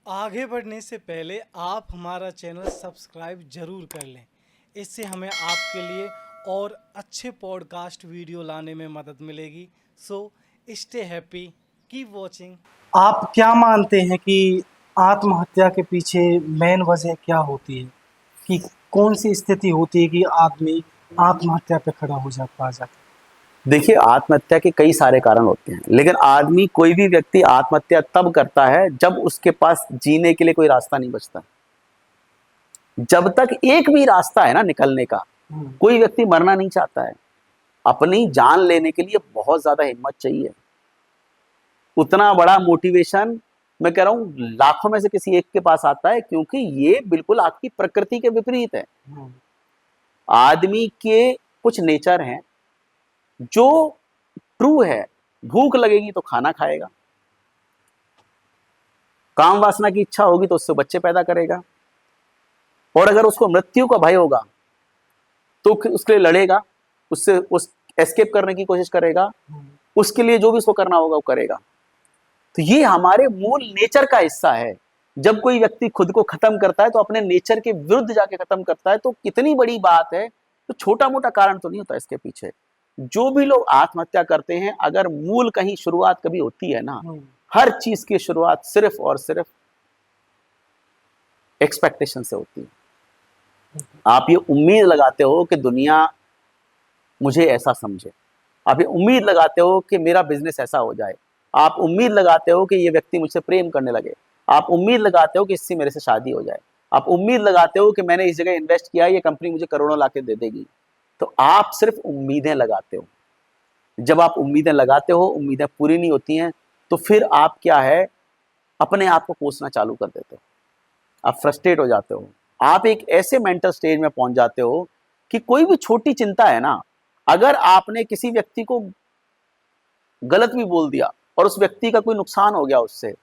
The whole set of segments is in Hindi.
आगे बढ़ने से पहले आप हमारा चैनल सब्सक्राइब जरूर कर लें। इससे हमें आपके लिए और अच्छे पॉडकास्ट वीडियो लाने में मदद मिलेगी। So stay happy, keep watching. आप क्या मानते हैं कि आत्महत्या के पीछे मेन वजह क्या होती है? कि कौन सी स्थिति होती है कि आदमी आत्महत्या पे खड़ा हो जाता है? देखिए, आत्महत्या के कई सारे कारण होते हैं, लेकिन आदमी कोई भी व्यक्ति आत्महत्या तब करता है जब उसके पास जीने के लिए कोई रास्ता नहीं बचता। जब तक एक भी रास्ता है ना निकलने का, कोई व्यक्ति मरना नहीं चाहता है। अपनी जान लेने के लिए बहुत ज्यादा हिम्मत चाहिए। उतना बड़ा मोटिवेशन मैं कह रहा हूं लाखों में से किसी एक के पास आता है, क्योंकि ये बिल्कुल आपकी प्रकृति के विपरीत है। आदमी के कुछ नेचर हैं जो ट्रू है। भूख लगेगी तो खाना खाएगा, काम वासना की इच्छा होगी तो उससे बच्चे पैदा करेगा, और अगर उसको मृत्यु का भय होगा तो उसके लिए लड़ेगा, उससे उस एस्केप करने की कोशिश करेगा, उसके लिए जो भी उसको करना होगा वो करेगा। तो ये हमारे मूल नेचर का हिस्सा है। जब कोई व्यक्ति खुद को खत्म करता है तो अपने नेचर के विरुद्ध जाके खत्म करता है। तो कितनी बड़ी बात है, तो छोटा मोटा कारण तो नहीं होता इसके पीछे। जो भी लोग आत्महत्या करते हैं, अगर मूल कहीं शुरुआत कभी होती है ना, हर चीज की शुरुआत सिर्फ और सिर्फ एक्सपेक्टेशन से होती है। आप ये उम्मीद लगाते हो कि दुनिया मुझे ऐसा समझे, आप ये उम्मीद लगाते हो कि मेरा बिजनेस ऐसा हो जाए, आप उम्मीद लगाते हो कि ये व्यक्ति मुझसे प्रेम करने लगे, आप उम्मीद लगाते हो कि इससे मेरे से शादी हो जाए, आप उम्मीद लगाते हो कि मैंने इस जगह इन्वेस्ट किया, ये कंपनी मुझे करोड़ों लाके दे देगी। तो आप सिर्फ उम्मीदें लगाते हो। जब आप उम्मीदें लगाते हो, उम्मीदें पूरी नहीं होती हैं, तो फिर आप क्या है, अपने आप को कोसना चालू कर देते हो। आप फ्रस्ट्रेट हो जाते हो। आप एक ऐसे मेंटल स्टेज में पहुंच जाते हो कि कोई भी छोटी चिंता है ना, अगर आपने किसी व्यक्ति को गलत भी बोल दिया और उस व्यक्ति का कोई नुकसान हो गया उससे,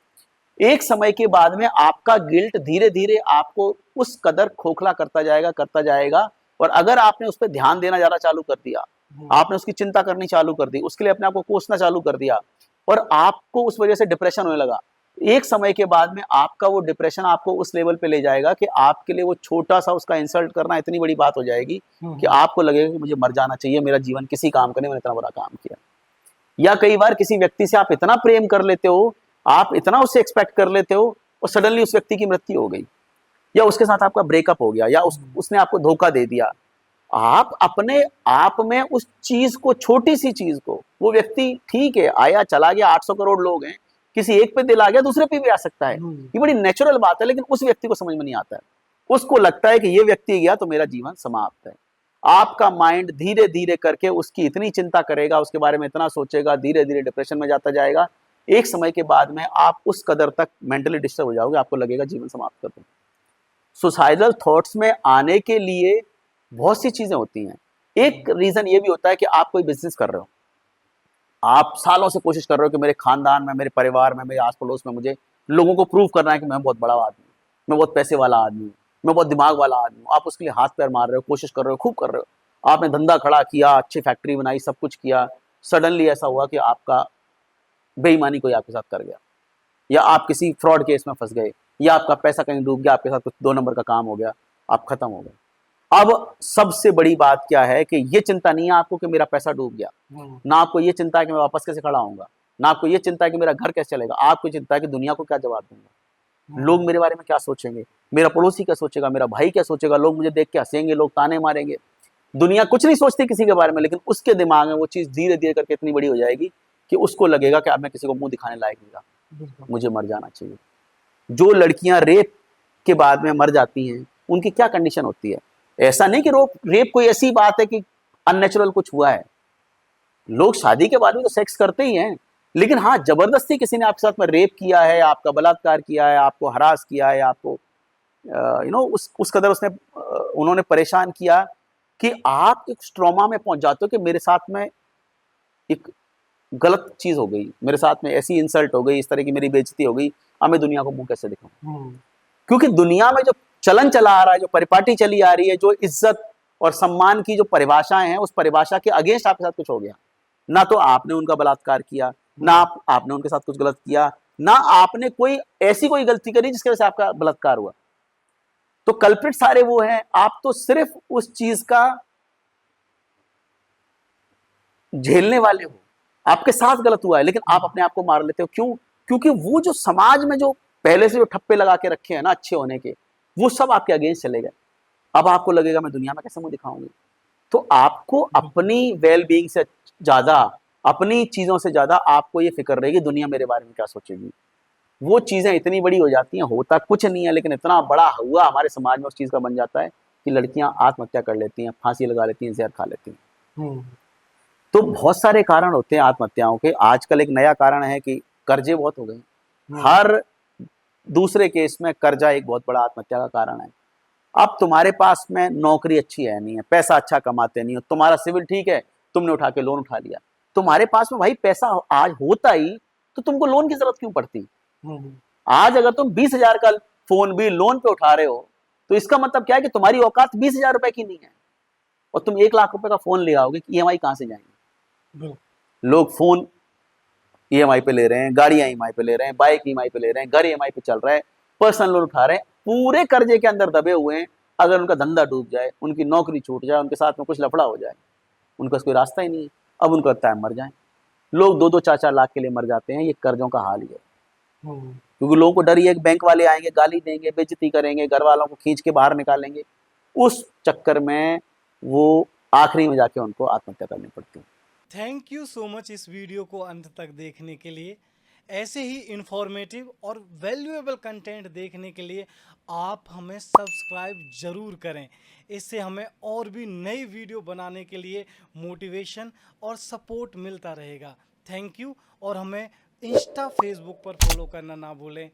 एक समय के बाद में आपका गिल्ट धीरे धीरे आपको उस कदर खोखला करता जाएगा। और अगर आपने उस पर ध्यान देना ज्यादा चालू कर दिया, आपने उसकी चिंता करनी चालू कर दी, उसके लिए अपने आप को कोसना चालू कर दिया, और आपको उस वजह से डिप्रेशन होने लगा, एक समय के बाद में आपका वो डिप्रेशन आपको उस लेवल पे ले जाएगा कि आपके लिए वो छोटा सा उसका इंसल्ट करना इतनी बड़ी बात हो जाएगी कि आपको लगेगा कि मुझे मर जाना चाहिए, मेरा जीवन किसी काम का नहीं, मैंने इतना बड़ा काम किया। या कई बार किसी व्यक्ति से आप इतना प्रेम कर लेते हो, आप इतना उससे एक्सपेक्ट कर लेते हो, और सडनली उस व्यक्ति की मृत्यु हो गई, या उसके साथ आपका ब्रेकअप हो गया, या उसने आपको धोखा दे दिया। आप अपने आप में उस चीज को, छोटी सी चीज को, वो व्यक्ति ठीक है आया चला गया, 800 करोड़ लोग हैं, किसी एक पे दिल आ गया दूसरे पे भी आ सकता है, ये बड़ी नेचुरल बात है। लेकिन उस व्यक्ति को समझ में नहीं आता है, उसको लगता है कि ये व्यक्ति गया तो मेरा जीवन समाप्त है। आपका माइंड धीरे धीरे करके उसकी इतनी चिंता करेगा, उसके बारे में इतना सोचेगा, धीरे धीरे डिप्रेशन में जाता जाएगा। एक समय के बाद में आप उस कदर तक मेंटली डिस्टर्ब हो जाओगे, आपको लगेगा जीवन समाप्त कर दूं। सुसाइडल थॉट्स में आने के लिए बहुत सी चीजें होती हैं। एक रीजन ये भी होता है कि आप कोई बिजनेस कर रहे हो, आप सालों से कोशिश कर रहे हो कि मेरे खानदान में, मेरे परिवार में, मेरे आस पड़ोस में मुझे लोगों को प्रूव करना है कि मैं बहुत बड़ा आदमी हूँ, मैं बहुत पैसे वाला आदमी हूँ, मैं बहुत दिमाग वाला आदमी हूँ। आप उसके लिए हाथ पैर मार रहे हो, कोशिश कर रहे हो, खूब कर रहे हो, आपने धंधा खड़ा किया, अच्छी फैक्ट्री बनाई, सब कुछ किया, सडनली ऐसा हुआ कि आपका बेईमानी कोई आपके साथ कर गया, या आप किसी फ्रॉड केस में फंस गए, या आपका पैसा कहीं डूब गया, आपके साथ कुछ 2 नंबर का काम हो गया, आप खत्म हो गए। अब सबसे बड़ी बात क्या है कि ये चिंता नहीं है आपको कि मेरा पैसा डूब गया, ना आपको ये चिंता है कि मैं वापस कैसे खड़ा होऊंगा, ना आपको ये चिंता है कि मेरा घर कैसे चलेगा, आपको चिंता है कि दुनिया को क्या जवाब दूंगा, लोग मेरे बारे में क्या सोचेंगे, मेरा पड़ोसी क्या सोचेगा, मेरा भाई क्या सोचेगा, लोग मुझे देख के हंसेंगे, लोग ताने मारेंगे। दुनिया कुछ नहीं सोचती किसी के बारे में, लेकिन उसके दिमाग में वो चीज धीरे धीरे करके इतनी बड़ी हो जाएगी कि उसको लगेगा कि अब मैं किसी को मुंह दिखाने लायक नहीं रहा, मुझे मर जाना चाहिए। जो लड़कियां रेप के बाद में मर जाती हैं, उनकी क्या कंडीशन होती है? ऐसा नहीं कि रेप कोई ऐसी बात है कि अननेचुरल कुछ हुआ है, लोग शादी के बाद में तो सेक्स करते ही हैं, लेकिन हाँ, जबरदस्ती किसी ने आपके साथ में रेप किया है, आपका बलात्कार किया है, आपको हरास किया है, आपको उस कदर उन्होंने परेशान किया कि आप एक ट्रॉमा में पहुंच जाते हो कि मेरे साथ में एक गलत चीज हो गई, मेरे साथ में ऐसी इंसल्ट हो गई, इस तरह की मेरी बेइज्जती हो गई, अब मैं दुनिया को मुंह कैसे दिखाऊं? क्योंकि दुनिया में जो चलन चला आ रहा है, जो परिपाटी चली आ रही है, जो इज्जत और सम्मान की जो परिभाषाएं हैं, उस परिभाषा के अगेंस्ट आपके साथ कुछ हो गया। ना तो आपने उनका बलात्कार किया, ना आपने उनके साथ कुछ गलत किया, ना आपने कोई ऐसी कोई गलती करी जिसकी वजह से आपका बलात्कार हुआ। तो कल्प्रिट सारे वो हैं, आप तो सिर्फ उस चीज का झेलने वाले हो, आपके साथ गलत हुआ है लेकिन आप अपने आप को मार लेते हो। क्यों? क्योंकि वो जो समाज में जो पहले से जो ठप्पे लगा के रखे हैं ना अच्छे होने के, वो सब आपके अगेंस्ट चले गए। अब आपको लगेगा मैं दुनिया में कैसे मुंह दिखाऊंगी। तो आपको अपनी वेल बीइंग से ज्यादा, अपनी चीजों से ज्यादा आपको ये फिक्र रहेगी दुनिया मेरे बारे में क्या सोचेगी। वो चीजें इतनी बड़ी हो जाती हैं, होता कुछ नहीं है लेकिन इतना बड़ा हुआ हमारे समाज में उस चीज का बन जाता है कि लड़कियां आत्महत्या कर लेती हैं, फांसी लगा लेती हैं, जहर खा लेती हैं। तो बहुत सारे कारण होते हैं आत्महत्याओं के। आजकल एक नया कारण है कि कर्जे बहुत हो गए। हर दूसरे केस में कर्जा एक बहुत बड़ा आत्महत्या का कारण है। अब तुम्हारे पास में नौकरी अच्छी है नहीं है, पैसा अच्छा कमाते नहीं हो, तुम्हारा सिविल ठीक है, तुमने उठा के लोन उठा लिया। तुम्हारे पास में भाई पैसा आज होता ही तो तुमको लोन की जरूरत क्यों पड़ती। आज अगर तुम 20,000 का फोन भी लोन पे उठा रहे हो तो इसका मतलब क्या है कि तुम्हारी औकात 20,000 रुपए की नहीं है और तुम 1 लाख रुपए का फोन ले आओगे कि ईएमआई कहां से जाएंगे। लोग फोन ईएमआई पे ले रहे हैं, गाड़ियां ईएमआई पे ले रहे हैं, बाइक ईएमआई पे ले रहे हैं, घर ईएमआई पे चल रहा है, पर्सनल लोन उठा रहे हैं, पूरे कर्जे के अंदर दबे हुए हैं। अगर उनका धंधा डूब जाए, उनकी नौकरी छूट जाए, उनके साथ में कुछ लफड़ा हो जाए, उनका कोई रास्ता ही नहीं है। अब उनको लगता है मर जाए। लोग 2-2 4-4 लाख के लिए मर जाते हैं। ये कर्जों का हाल ही है। क्योंकि लोगों को डर ही है कि बैंक वाले आएंगे, गाली देंगे, बेइज्जती करेंगे, घर वालों को खींच के बाहर निकालेंगे। उस चक्कर में वो आखिरी में जाके उनको आत्महत्या करनी पड़ती है। थैंक यू सो मच इस वीडियो को अंत तक देखने के लिए। ऐसे ही इंफॉर्मेटिव और वैल्यूएबल कंटेंट देखने के लिए आप हमें सब्सक्राइब ज़रूर करें। इससे हमें और भी नई वीडियो बनाने के लिए मोटिवेशन और सपोर्ट मिलता रहेगा। Thank you. और हमें इंस्टा फेसबुक पर फॉलो करना ना भूलें।